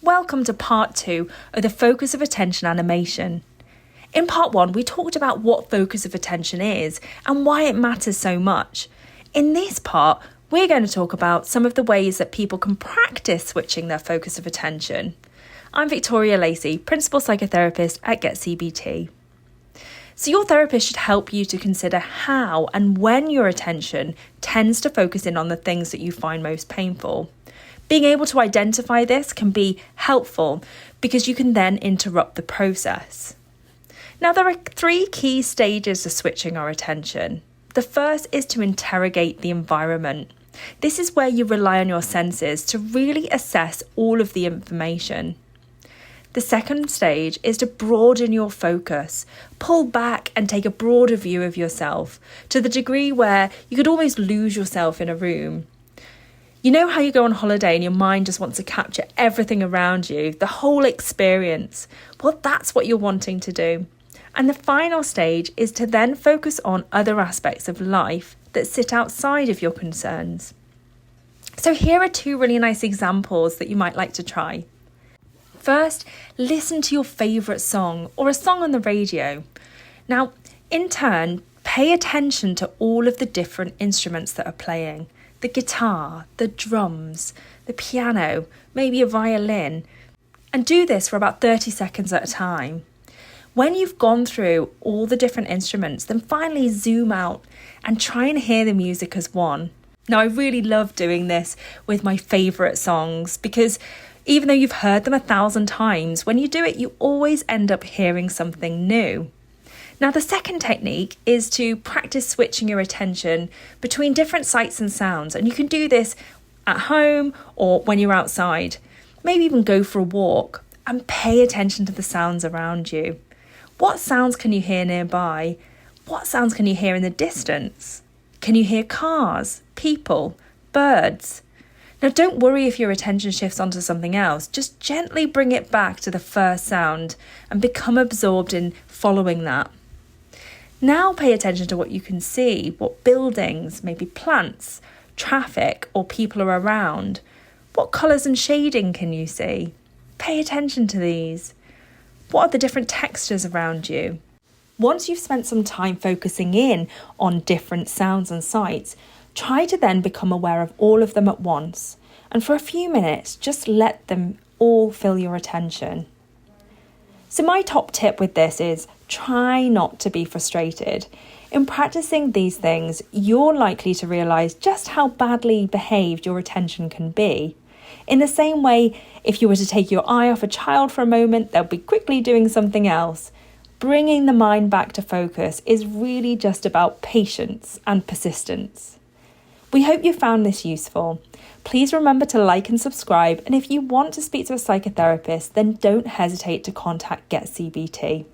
Welcome to part 2 of the focus of attention animation. In part 1, we talked about what focus of attention is and why it matters so much. In this part, we're going to talk about some of the ways that people can practice switching their focus of attention. I'm Victoria Lacey, Principal Psychotherapist at GetCBT. So your therapist should help you to consider how and when your attention tends to focus in on the things that you find most painful. Being able to identify this can be helpful because you can then interrupt the process. Now, there are 3 key stages of switching our attention. The first is to interrogate the environment. This is where you rely on your senses to really assess all of the information. The second stage is to broaden your focus, pull back and take a broader view of yourself to the degree where you could almost lose yourself in a room. You know how you go on holiday and your mind just wants to capture everything around you, the whole experience? Well, that's what you're wanting to do. And the final stage is to then focus on other aspects of life that sit outside of your concerns. So here are 2 really nice examples that you might like to try. First, listen to your favourite song or a song on the radio. Now, in turn, pay attention to all of the different instruments that are playing. The guitar, the drums, the piano, maybe a violin. And do this for about 30 seconds at a time. When you've gone through all the different instruments, then finally zoom out and try and hear the music as one. Now, I really love doing this with my favourite songs because even though you've heard them 1,000 times, when you do it, you always end up hearing something new. Now, the second technique is to practice switching your attention between different sights and sounds. And you can do this at home or when you're outside. Maybe even go for a walk and pay attention to the sounds around you. What sounds can you hear nearby? What sounds can you hear in the distance? Can you hear cars, people, birds? Now, don't worry if your attention shifts onto something else. Just gently bring it back to the first sound and become absorbed in following that. Now pay attention to what you can see, what buildings, maybe plants, traffic or people are around. What colours and shading can you see? Pay attention to these. What are the different textures around you? Once you've spent some time focusing in on different sounds and sights, try to then become aware of all of them at once. And for a few minutes, just let them all fill your attention. So my top tip with this is try not to be frustrated. In practicing these things, you're likely to realise just how badly behaved your attention can be. In the same way, if you were to take your eye off a child for a moment, they'll be quickly doing something else. Bringing the mind back to focus is really just about patience and persistence. We hope you found this useful. Please remember to like and subscribe, and if you want to speak to a psychotherapist, then don't hesitate to contact GetCBT.